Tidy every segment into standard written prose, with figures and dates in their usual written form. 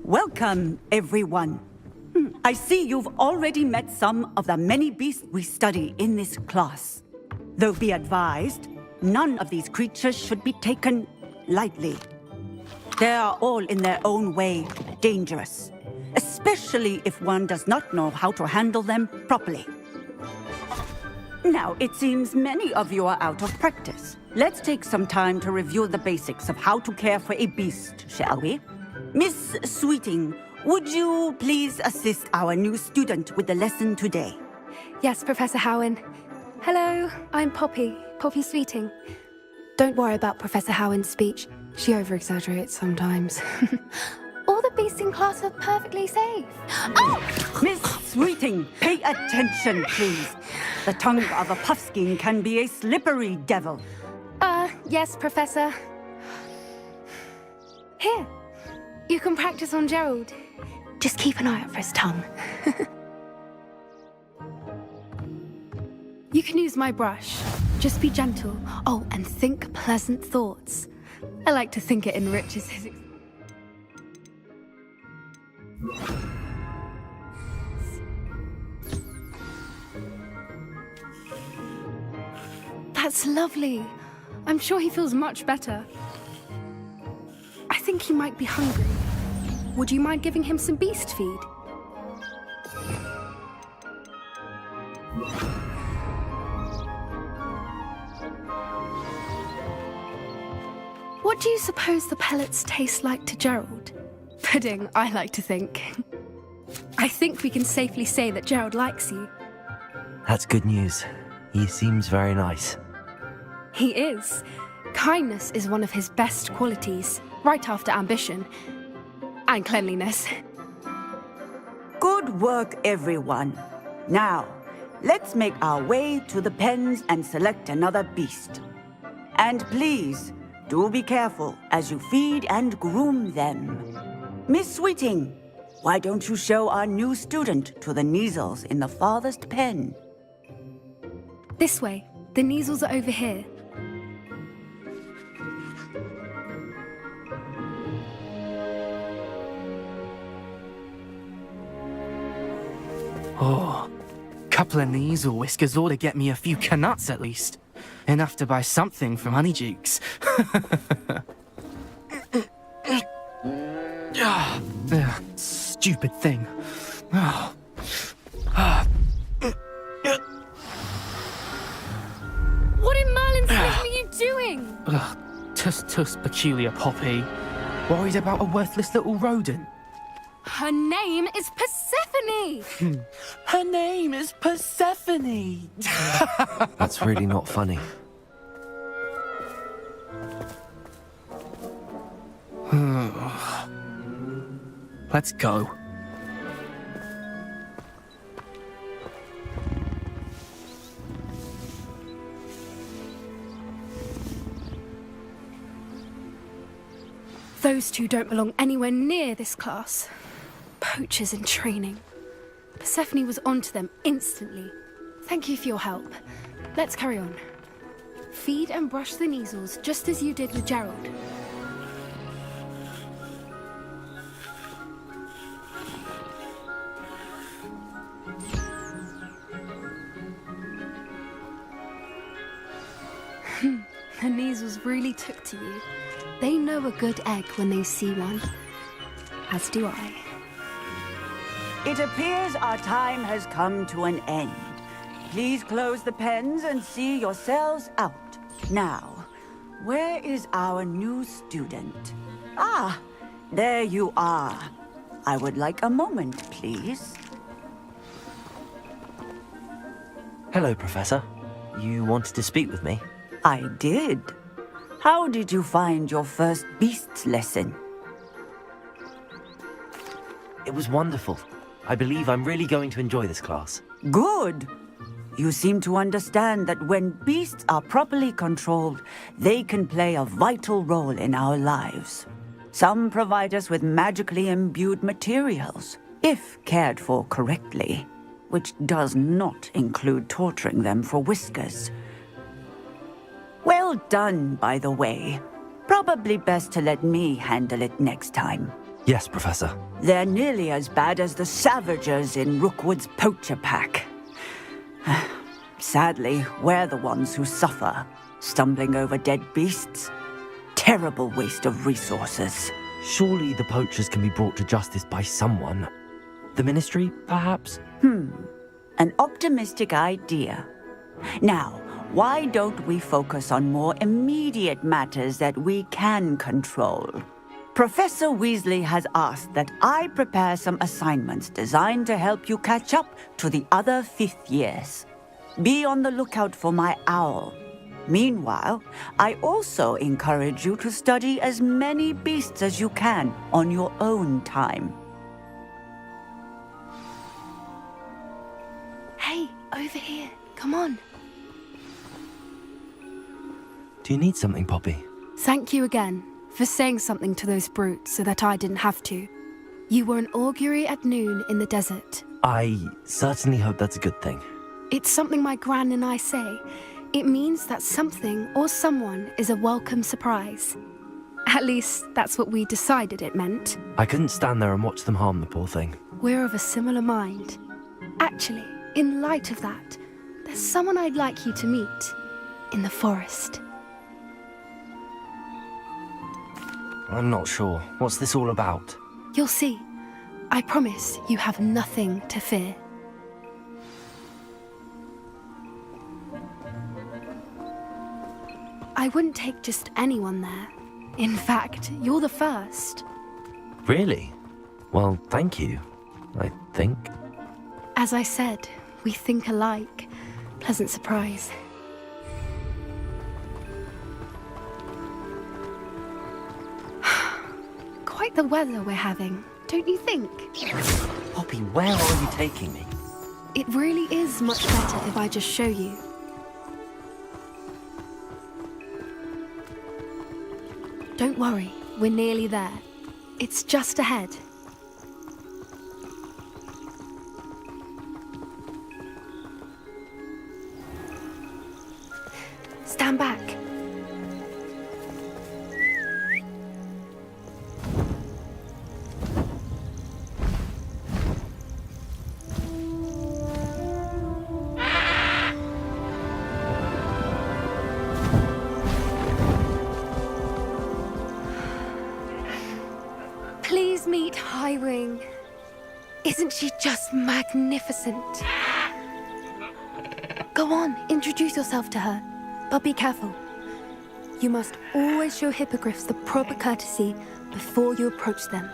Welcome, everyone. I see you've already met some of the many beasts we study in this class. Though be advised, none of these creatures should be taken lightly. They are all in their own way dangerous, especially if one does not know how to handle them properly. Now, it seems many of you are out of practice. Let's take some time to review the basics of how to care for a beast, shall we? Miss Sweeting, would you please assist our new student with the lesson today? Yes, Professor Howen. Hello, I'm Poppy Sweeting. Don't worry about Professor Howen's speech. She over-exaggerates sometimes. All the beasts in class are perfectly safe. Oh! Miss Sweeting, pay attention, please. The tongue of a puffskein can be a slippery devil. Yes, Professor. Here, you can practice on Gerald. Just keep an eye out for his tongue. You can use my brush. Just be gentle. Oh, and think pleasant thoughts. I like to think it enriches his... That's lovely. I'm sure he feels much better. I think he might be hungry. Would you mind giving him some beast feed? What do you suppose the pellets taste like to Gerald? Pudding, I like to think. I think we can safely say that Gerald likes you. That's good news. He seems very nice. He is. Kindness is one of his best qualities, right after ambition. And cleanliness. Good work, everyone. Now, let's make our way to the pens and select another beast. And please, do be careful as you feed and groom them. Miss Sweeting, why don't you show our new student to the Neasels in the farthest pen? This way. The Neasels are over here. Oh, couple of Neasel whiskers ought to get me a few canuts at least. Enough to buy something from Honeydukes. Stupid thing. Oh. What in Merlin's name are you doing? Tuss, peculiar Poppy. Worried about a worthless little rodent. Her name is Persephone! Her name is Persephone! That's really not funny. Let's go. Those two don't belong anywhere near this class. Poachers in training. Persephone was onto them instantly. Thank you for your help. Let's carry on. Feed and brush the Neasels just as you did with Gerald. The Neasels really took to you. They know a good egg when they see one. As do I. It appears our time has come to an end. Please close the pens and see yourselves out. Now, where is our new student? Ah, there you are. I would like a moment, please. Hello, Professor. You wanted to speak with me? I did. How did you find your first beasts lesson? It was wonderful. I believe I'm really going to enjoy this class. Good. You seem to understand that when beasts are properly controlled, they can play a vital role in our lives. Some provide us with magically imbued materials, if cared for correctly, which does not include torturing them for whiskers. Well done, by the way. Probably best to let me handle it next time. Yes, Professor. They're nearly as bad as the Savagers in Rookwood's poacher pack. Sadly, we're the ones who suffer, stumbling over dead beasts. Terrible waste of resources. Surely the poachers can be brought to justice by someone. The Ministry, perhaps? An optimistic idea. Now, why don't we focus on more immediate matters that we can control? Professor Weasley has asked that I prepare some assignments designed to help you catch up to the other fifth years. Be on the lookout for my owl. Meanwhile, I also encourage you to study as many beasts as you can on your own time. Hey, over here. Come on. Do you need something, Poppy? Thank you again for saying something to those brutes so that I didn't have to. You were an augury at noon in the desert. I certainly hope that's a good thing. It's something my gran and I say. It means that something or someone is a welcome surprise. At least, that's what we decided it meant. I couldn't stand there and watch them harm the poor thing. We're of a similar mind. Actually, in light of that, there's someone I'd like you to meet in the forest. I'm not sure. What's this all about? You'll see. I promise you have nothing to fear. I wouldn't take just anyone there. In fact, you're the first. Really? Well, thank you, I think. As I said, we think alike. Pleasant surprise. Quite the weather we're having, don't you think? Poppy, where are you taking me? It really is much better if I just show you. Don't worry, we're nearly there. It's just ahead. Stand back. Please meet Highwing. Isn't she just magnificent? Go on, introduce yourself to her. But be careful. You must always show hippogriffs the proper courtesy before you approach them.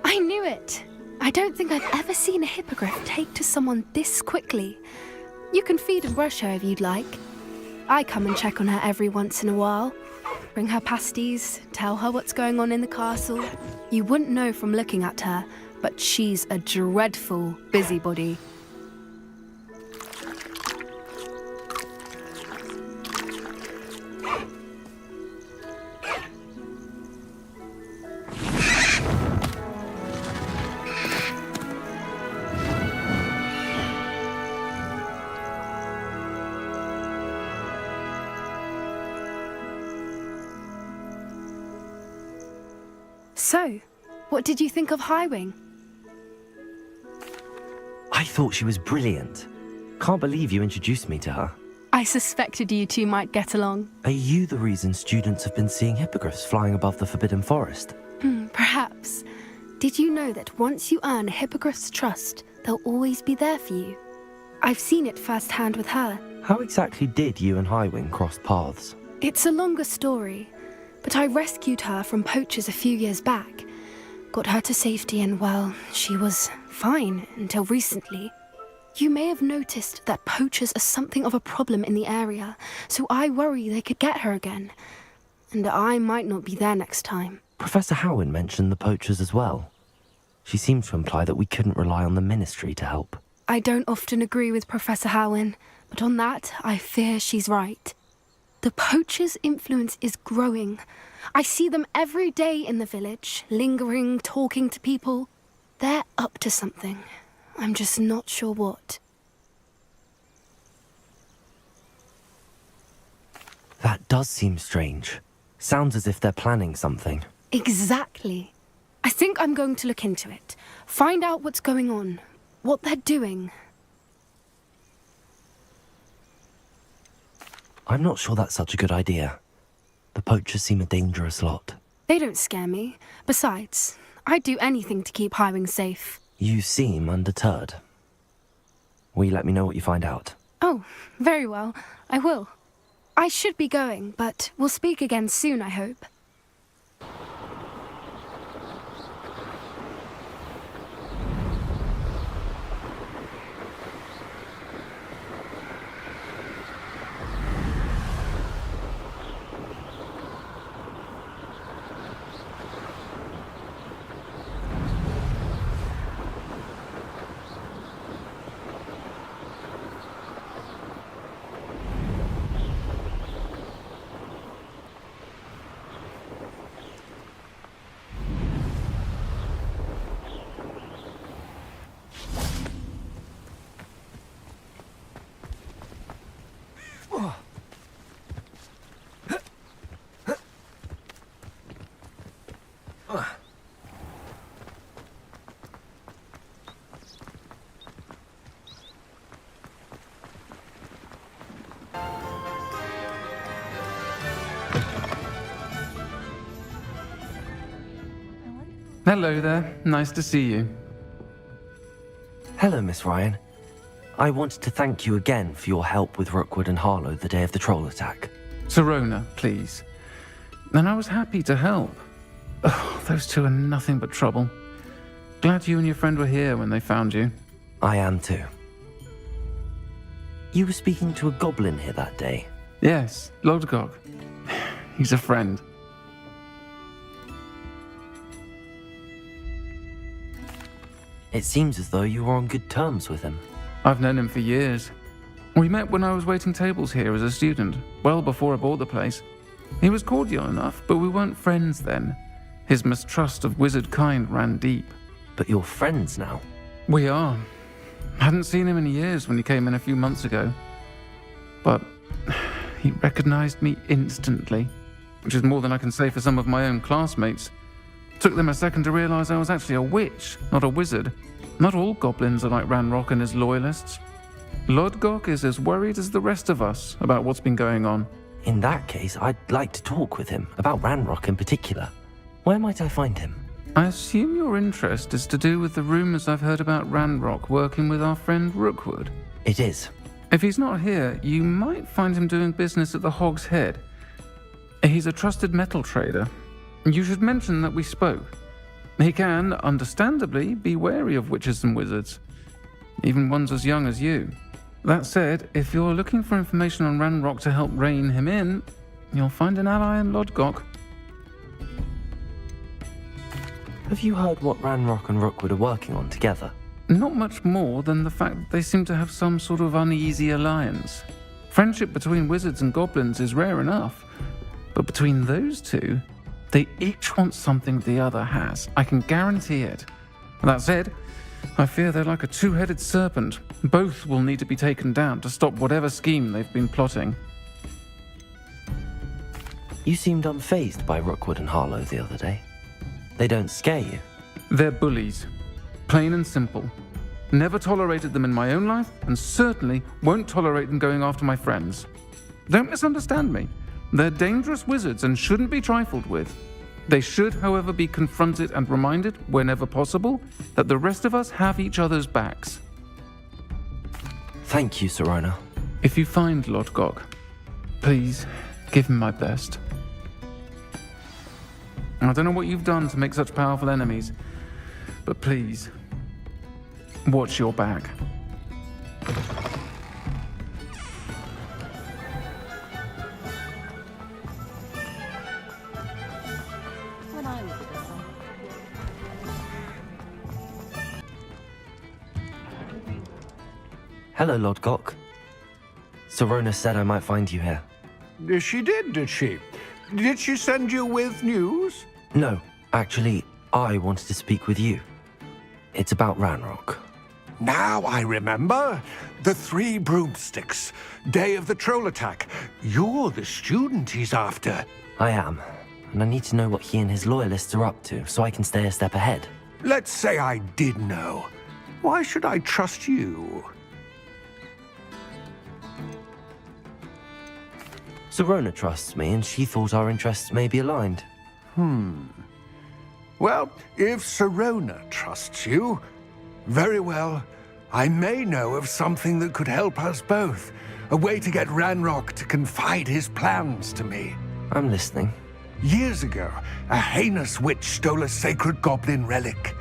I knew it! I don't think I've ever seen a hippogriff take to someone this quickly. You can feed and brush her if you'd like. I come and check on her every once in a while. Bring her pasties, tell her what's going on in the castle. You wouldn't know from looking at her, but she's a dreadful busybody. So, what did you think of Highwing? I thought she was brilliant. Can't believe you introduced me to her. I suspected you two might get along. Are you the reason students have been seeing hippogriffs flying above the Forbidden Forest? Perhaps. Did you know that once you earn a hippogriff's trust, they'll always be there for you? I've seen it firsthand with her. How exactly did you and Highwing cross paths? It's a longer story, but I rescued her from poachers a few years back. Got her to safety and, well, she was fine until recently. You may have noticed that poachers are something of a problem in the area, so I worry they could get her again. And I might not be there next time. Professor Howin mentioned the poachers as well. She seemed to imply that we couldn't rely on the Ministry to help. I don't often agree with Professor Howin, but on that, I fear she's right. The poachers' influence is growing. I see them every day in the village, lingering, talking to people. They're up to something. I'm just not sure what. That does seem strange. Sounds as if they're planning something. Exactly. I think I'm going to look into it. Find out what's going on. What they're doing. I'm not sure that's such a good idea. The poachers seem a dangerous lot. They don't scare me. Besides, I'd do anything to keep Highwing safe. You seem undeterred. Will you let me know what you find out? Oh, very well. I will. I should be going, but we'll speak again soon, I hope. Hello there. Nice to see you. Hello, Miss Ryan. I wanted to thank you again for your help with Rookwood and Harlow the day of the troll attack. Sirona, please. And I was happy to help. Oh, those two are nothing but trouble. Glad you and your friend were here when they found you. I am too. You were speaking to a goblin here that day. Yes, Lodgok. He's a friend. It seems as though you were on good terms with him. I've known him for years. We met when I was waiting tables here as a student, well before I bought the place. He was cordial enough, but we weren't friends then. His mistrust of wizard kind ran deep. But you're friends now. We are. Hadn't seen him in years when he came in a few months ago. But he recognized me instantly, which is more than I can say for some of my own classmates. Took them a second to realize I was actually a witch, not a wizard. Not all goblins are like Ranrock and his loyalists. Lodgok is as worried as the rest of us about what's been going on. In that case, I'd like to talk with him, about Ranrock in particular. Where might I find him? I assume your interest is to do with the rumors I've heard about Ranrock working with our friend Rookwood. It is. If he's not here, you might find him doing business at the Hog's Head. He's a trusted metal trader. You should mention that we spoke. He can, understandably, be wary of witches and wizards, even ones as young as you. That said, if you're looking for information on Ranrock to help rein him in, you'll find an ally in Lodgok. Have you heard what Ranrock and Rookwood are working on together? Not much more than the fact that they seem to have some sort of uneasy alliance. Friendship between wizards and goblins is rare enough, but between those two, they each want something the other has. I can guarantee it. That said, I fear they're like a two-headed serpent. Both will need to be taken down to stop whatever scheme they've been plotting. You seemed unfazed by Rookwood and Harlow the other day. They don't scare you. They're bullies. Plain and simple. Never tolerated them in my own life, and certainly won't tolerate them going after my friends. Don't misunderstand me. They're dangerous wizards and shouldn't be trifled with. They should, however, be confronted and reminded, whenever possible, that the rest of us have each other's backs. Thank you, Sirona. If you find Lodgok, please give him my best. I don't know what you've done to make such powerful enemies, but please, watch your back. Hello, Lodgok. Sorona said I might find you here. She did she? Did she send you with news? No, actually, I wanted to speak with you. It's about Ranrock. Now I remember. The 3 broomsticks. Day of the troll attack. You're the student he's after. I am, and I need to know what he and his loyalists are up to so I can stay a step ahead. Let's say I did know. Why should I trust you? Sorona trusts me, and she thought our interests may be aligned. Well, if Sorona trusts you, very well. I may know of something that could help us both. A way to get Ranrock to confide his plans to me. I'm listening. Years ago, a heinous witch stole a sacred goblin relic.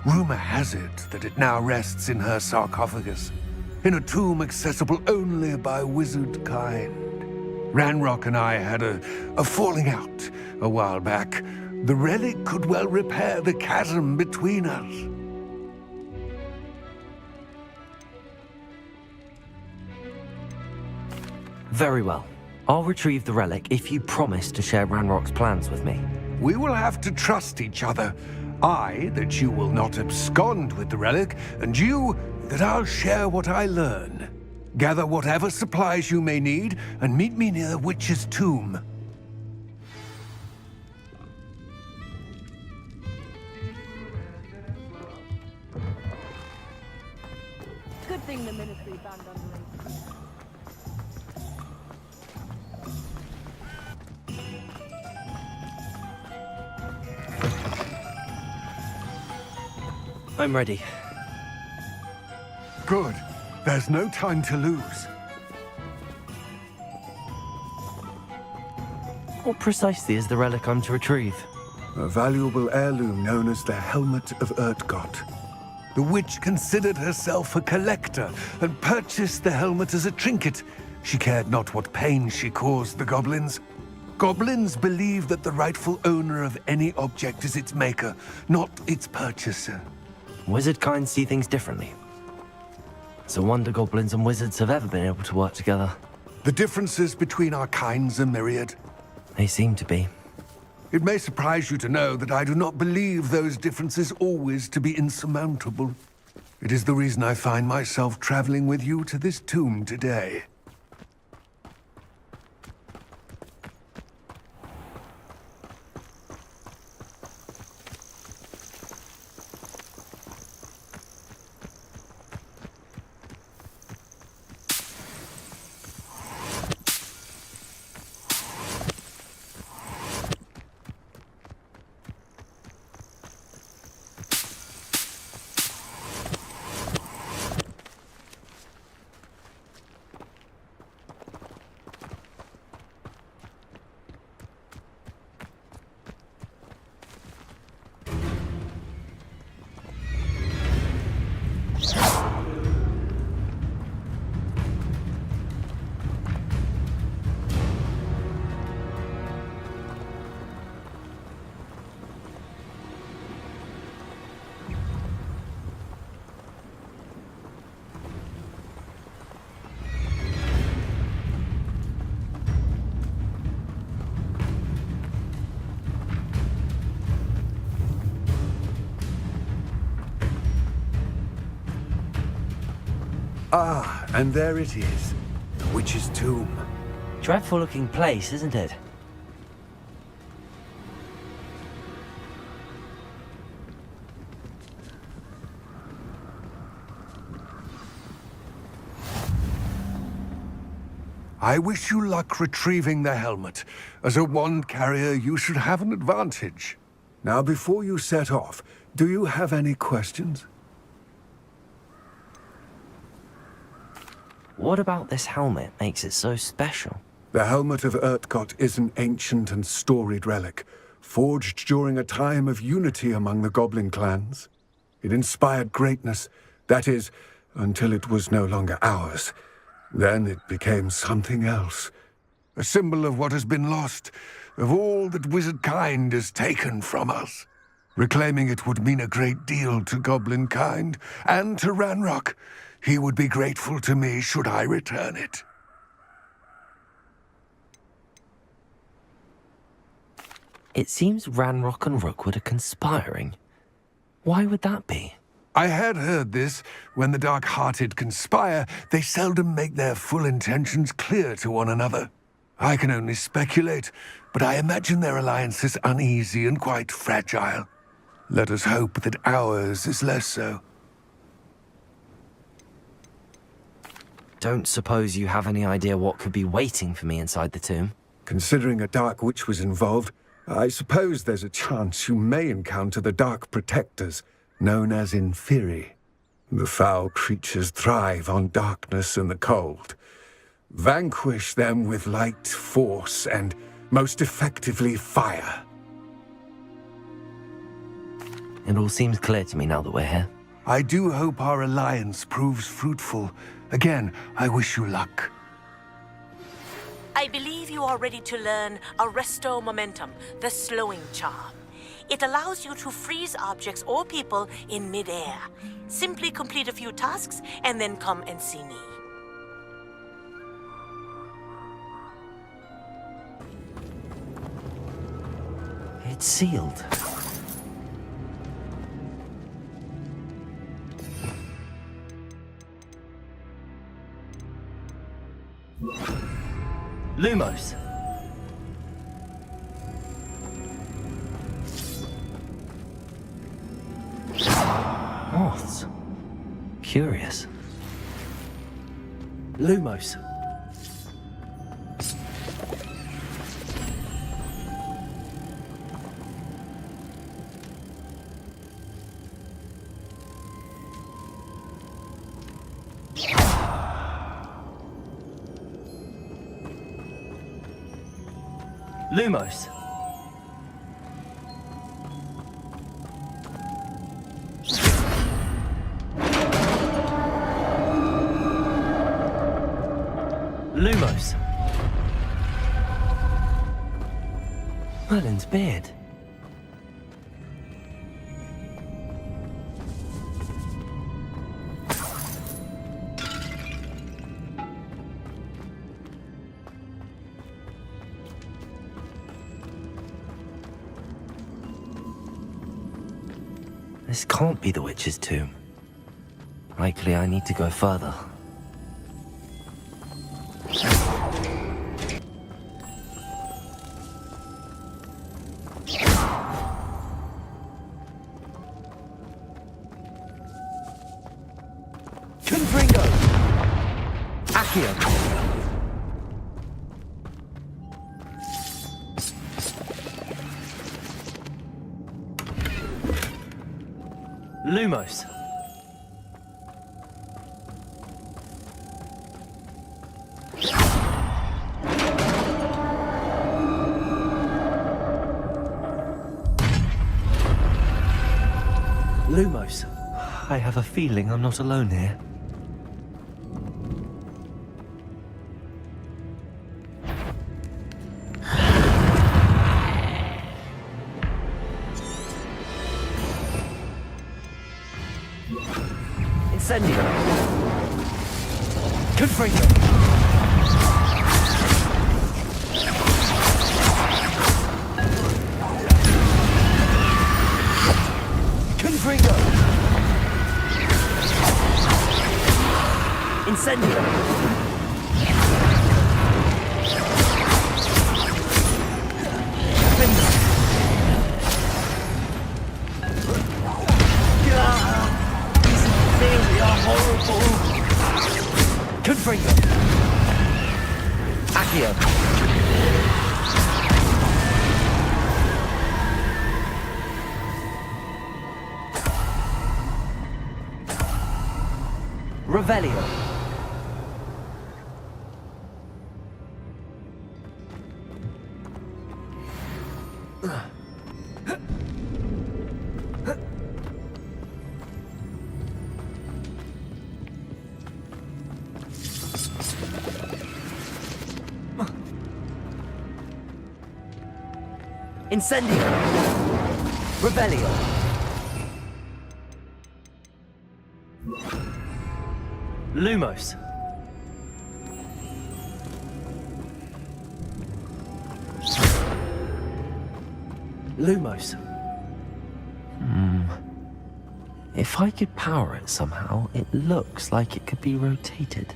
Rumor has it that it now rests in her sarcophagus, in a tomb accessible only by wizard kind. Ranrock and I had a falling out a while back. The relic could well repair the chasm between us. Very well. I'll retrieve the relic if you promise to share Ranrock's plans with me. We will have to trust each other. I, that you will not abscond with the relic, and you, that I'll share what I learn. Gather whatever supplies you may need, and meet me near the witch's tomb. Good thing the Ministry banned underage. I'm ready. Good. There's no time to lose. What precisely is the relic I'm to retrieve? A valuable heirloom known as the Helmet of Urtkot. The witch considered herself a collector and purchased the helmet as a trinket. She cared not what pain she caused the goblins. Goblins believe that the rightful owner of any object is its maker, not its purchaser. Wizard kind see things differently. It's a wonder goblins and wizards have ever been able to work together. The differences between our kinds are myriad. They seem to be. It may surprise you to know that I do not believe those differences always to be insurmountable. It is the reason I find myself traveling with you to this tomb today. Ah, and there it is. The witch's tomb. Dreadful looking place, isn't it? I wish you luck retrieving the helmet. As a wand carrier, you should have an advantage. Now, before you set off, do you have any questions? What about this helmet makes it so special? The Helmet of Urtkot is an ancient and storied relic, forged during a time of unity among the goblin clans. It inspired greatness, that is, until it was no longer ours. Then it became something else. A symbol of what has been lost, of all that wizard kind has taken from us. Reclaiming it would mean a great deal to goblin kind, and to Ranrock. he would be grateful to me should I return it. It seems Ranrock and Rookwood are conspiring. Why would that be? I had heard this. When the dark-hearted conspire, they seldom make their full intentions clear to one another. I can only speculate, but I imagine their alliance is uneasy and quite fragile. Let us hope that ours is less so. Don't suppose you have any idea what could be waiting for me inside the tomb? Considering a Dark Witch was involved, I suppose there's a chance you may encounter the Dark Protectors, known as Inferi. The foul creatures thrive on darkness and the cold. Vanquish them with light, force, and most effectively fire. It all seems clear to me now that we're here. I do hope our alliance proves fruitful. Again, I wish you luck. I believe you are ready to learn Arresto Momentum, the slowing charm. It allows you to freeze objects or people in mid-air. Simply complete a few tasks and then come and see me. It's sealed. Lumos. Moths. Curious. Lumos. Lumos. Lumos. Merlin's beard. This can't be the witch's tomb. Likely I need to go further. Confringo! Accio! Lumos. Lumos. I have a feeling I'm not alone here. Incendio. Confringo. Confringo. Incendio. Confringo. Accio. Revelio. Incendio. Revelio. Lumos. Lumos. If I could power it somehow, it looks like it could be rotated.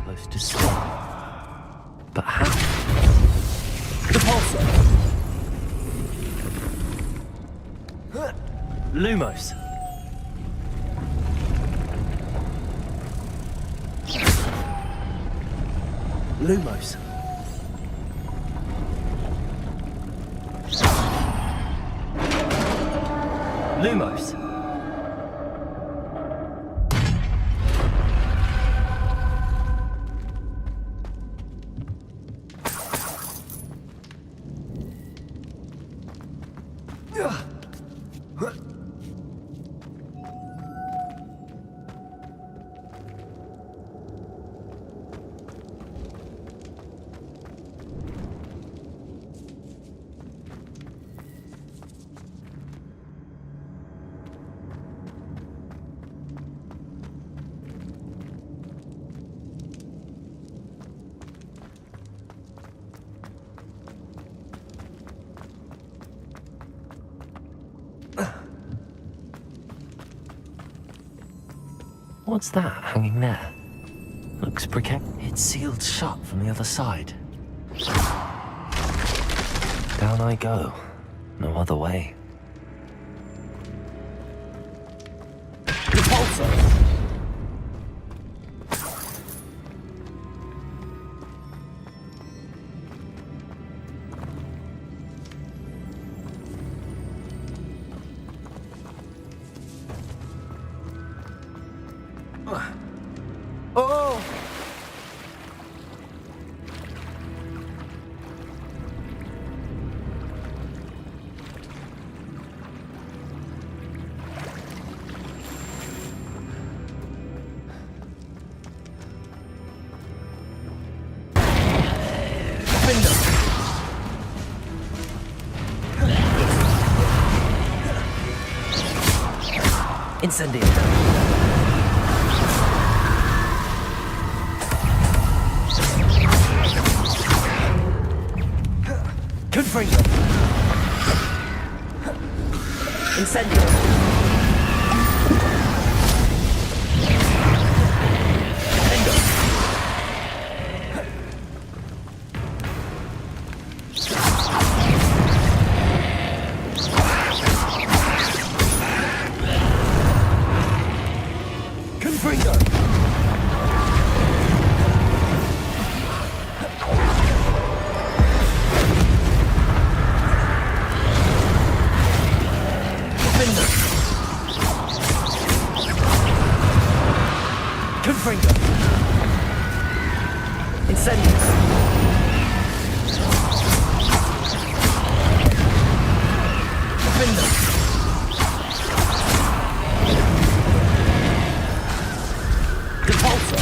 Close to stop. But how? The pulsar! Lumos. Lumos. Lumos. What's that hanging there? Looks precarious. It's sealed shut from the other side. Down I go. No other way. Repulsor! Oh! Incendio. Confringo. Incendio. Bingo. Confringo. Confringo. Incendios. Findo. Depulsor.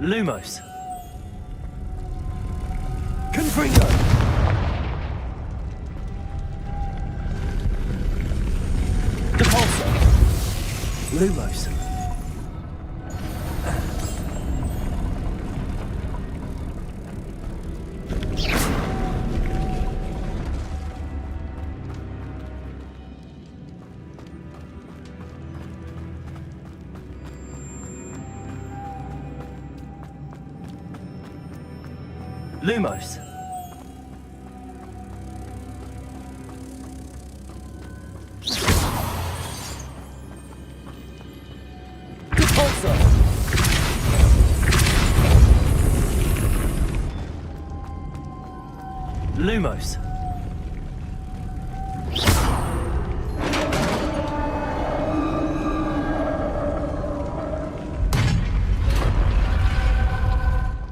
Lumos. Confringo. Depulsor. Lumos. Lumos. Lumos.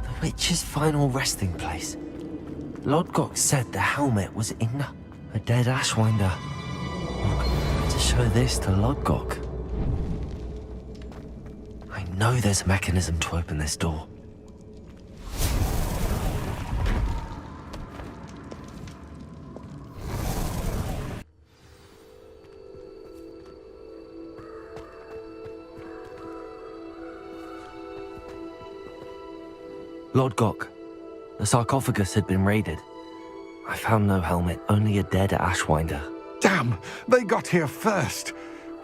The witch's final resting place. Lodgok said the helmet was in a dead Ashwinder. To show this to Lodgok. I know there's a mechanism to open this door. Lodgok, the sarcophagus had been raided. I found no helmet, only a dead Ashwinder. Damn! They got here first!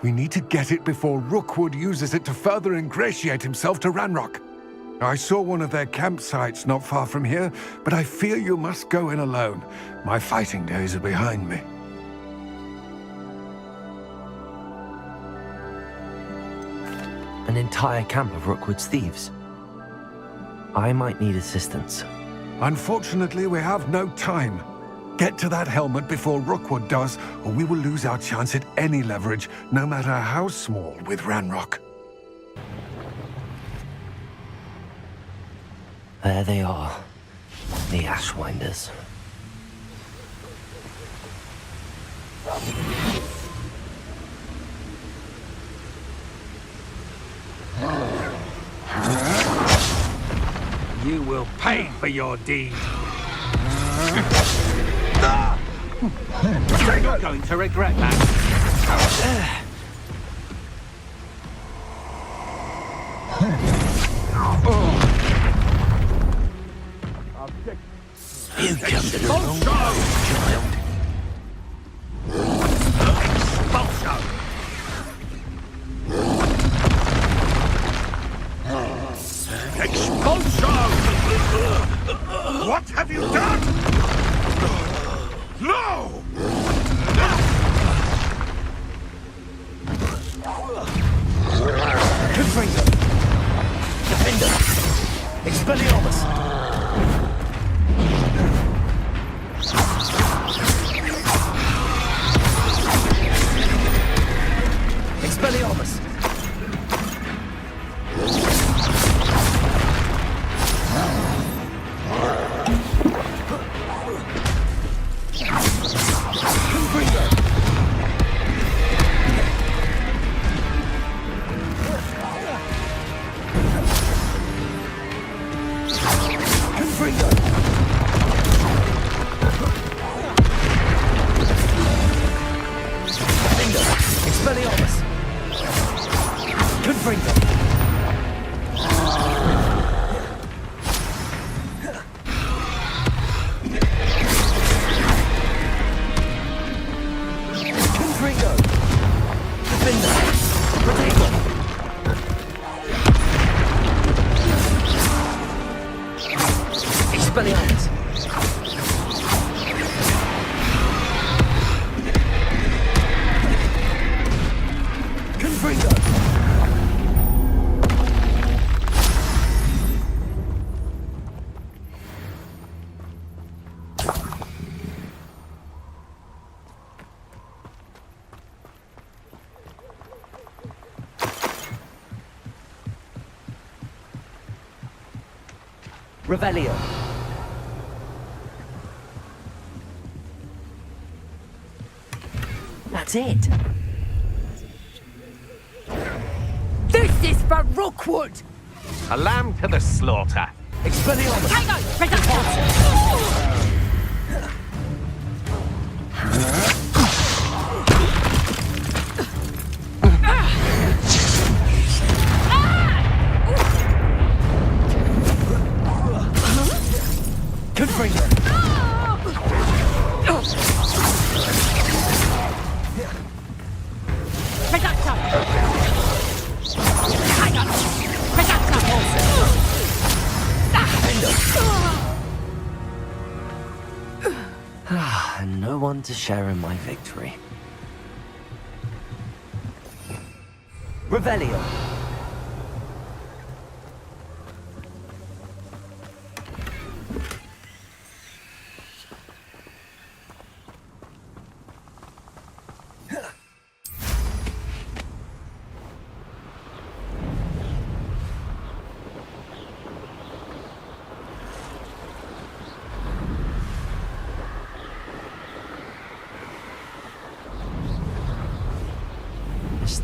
We need to get it before Rookwood uses it to further ingratiate himself to Ranrock. I saw one of their campsites not far from here, but I fear you must go in alone. My fighting days are behind me. An entire camp of Rookwood's thieves. I might need assistance. Unfortunately, we have no time. Get to that helmet before Rookwood does, or we will lose our chance at any leverage, no matter how small, with Ranrock. There they are. The Ashwinders. You will pay for your deed. You're going to regret that. You come to the wrong child. Expulso! What have you done? No! Confringo! Defender! Expelliarmus! Expelliarmus! Revelio. That's it. This is for Rookwood! A lamb to the slaughter. Expelliarmus! Hang on! Reduction! And no one to share in my victory. Revelio.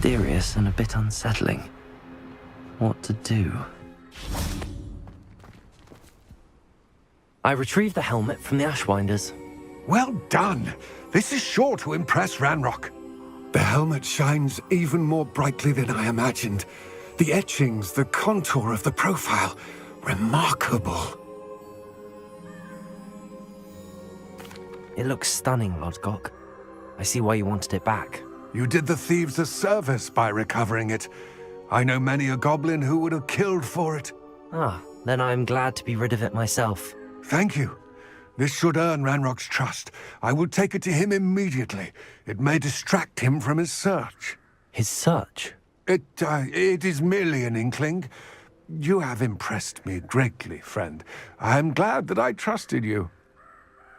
mysterious and a bit unsettling. What to do? I retrieved the helmet from the Ashwinders. Well done. This is sure to impress Ranrock. The helmet shines even more brightly than I imagined. The etchings, the contour of the profile, remarkable. It looks stunning, Lodgok. I see why you wanted it back. You did the thieves a service by recovering it. I know many a goblin who would have killed for it. Ah, then I'm glad to be rid of it myself. Thank you. This should earn Ranrock's trust. I will take it to him immediately. It may distract him from his search. His search? It is merely an inkling. You have impressed me greatly, friend. I am glad that I trusted you.